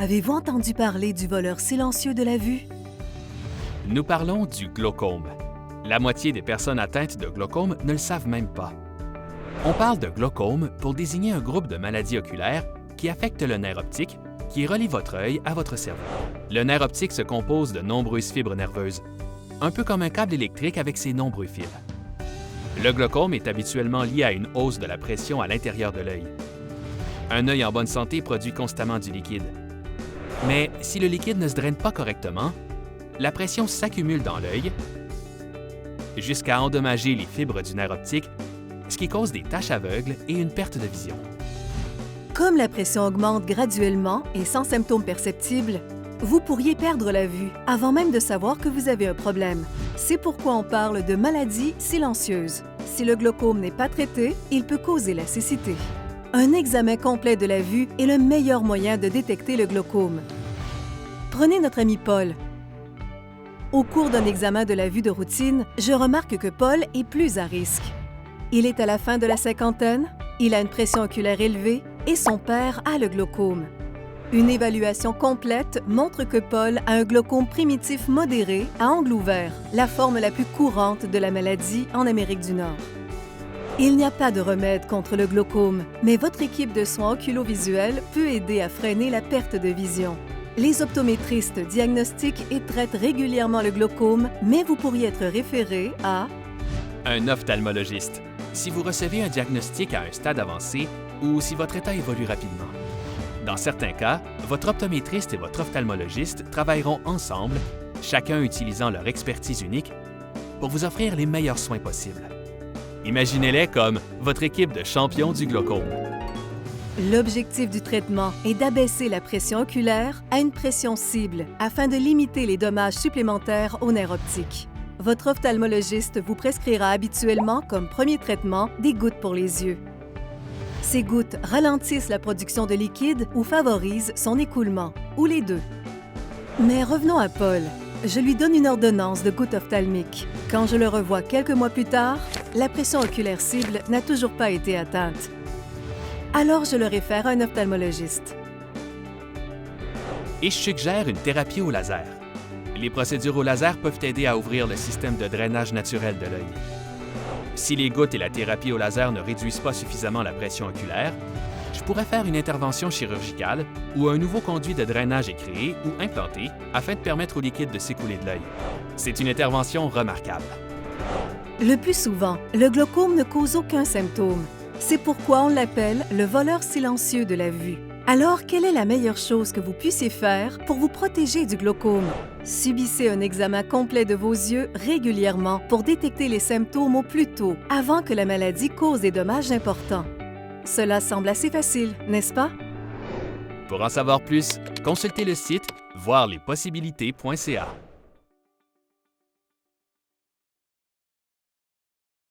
Avez-vous entendu parler du voleur silencieux de la vue? Nous parlons du glaucome. La moitié des personnes atteintes de glaucome ne le savent même pas. On parle de glaucome pour désigner un groupe de maladies oculaires qui affectent le nerf optique, qui relie votre œil à votre cerveau. Le nerf optique se compose de nombreuses fibres nerveuses, un peu comme un câble électrique avec ses nombreux fils. Le glaucome est habituellement lié à une hausse de la pression à l'intérieur de l'œil. Un œil en bonne santé produit constamment du liquide. Mais si le liquide ne se draine pas correctement, la pression s'accumule dans l'œil jusqu'à endommager les fibres du nerf optique, ce qui cause des taches aveugles et une perte de vision. Comme la pression augmente graduellement et sans symptômes perceptibles, vous pourriez perdre la vue avant même de savoir que vous avez un problème. C'est pourquoi on parle de maladie silencieuse. Si le glaucome n'est pas traité, il peut causer la cécité. Un examen complet de la vue est le meilleur moyen de détecter le glaucome. Prenez notre ami Paul. Au cours d'un examen de la vue de routine, je remarque que Paul est plus à risque. Il est à la fin de la cinquantaine, il a une pression oculaire élevée et son père a le glaucome. Une évaluation complète montre que Paul a un glaucome primitif modéré à angle ouvert, la forme la plus courante de la maladie en Amérique du Nord. Il n'y a pas de remède contre le glaucome, mais votre équipe de soins oculovisuels peut aider à freiner la perte de vision. Les optométristes diagnostiquent et traitent régulièrement le glaucome, mais vous pourriez être référé à un ophtalmologiste, si vous recevez un diagnostic à un stade avancé ou si votre état évolue rapidement. Dans certains cas, votre optométriste et votre ophtalmologiste travailleront ensemble, chacun utilisant leur expertise unique, pour vous offrir les meilleurs soins possibles. Imaginez-les comme votre équipe de champions du glaucome. L'objectif du traitement est d'abaisser la pression oculaire à une pression cible afin de limiter les dommages supplémentaires au nerf optique. Votre ophtalmologiste vous prescrira habituellement comme premier traitement des gouttes pour les yeux. Ces gouttes ralentissent la production de liquide ou favorisent son écoulement, ou les deux. Mais revenons à Paul. Je lui donne une ordonnance de gouttes ophtalmiques. Quand je le revois quelques mois plus tard, la pression oculaire cible n'a toujours pas été atteinte. Alors je le réfère à un ophtalmologiste. Et je suggère une thérapie au laser. Les procédures au laser peuvent aider à ouvrir le système de drainage naturel de l'œil. Si les gouttes et la thérapie au laser ne réduisent pas suffisamment la pression oculaire, je pourrais faire une intervention chirurgicale où un nouveau conduit de drainage est créé ou implanté afin de permettre au liquide de s'écouler de l'œil. C'est une intervention remarquable. Le plus souvent, le glaucome ne cause aucun symptôme. C'est pourquoi on l'appelle le voleur silencieux de la vue. Alors, quelle est la meilleure chose que vous puissiez faire pour vous protéger du glaucome? Subissez un examen complet de vos yeux régulièrement pour détecter les symptômes au plus tôt, avant que la maladie cause des dommages importants. Cela semble assez facile, n'est-ce pas? Pour en savoir plus, consultez le site voirlespossibilités.ca.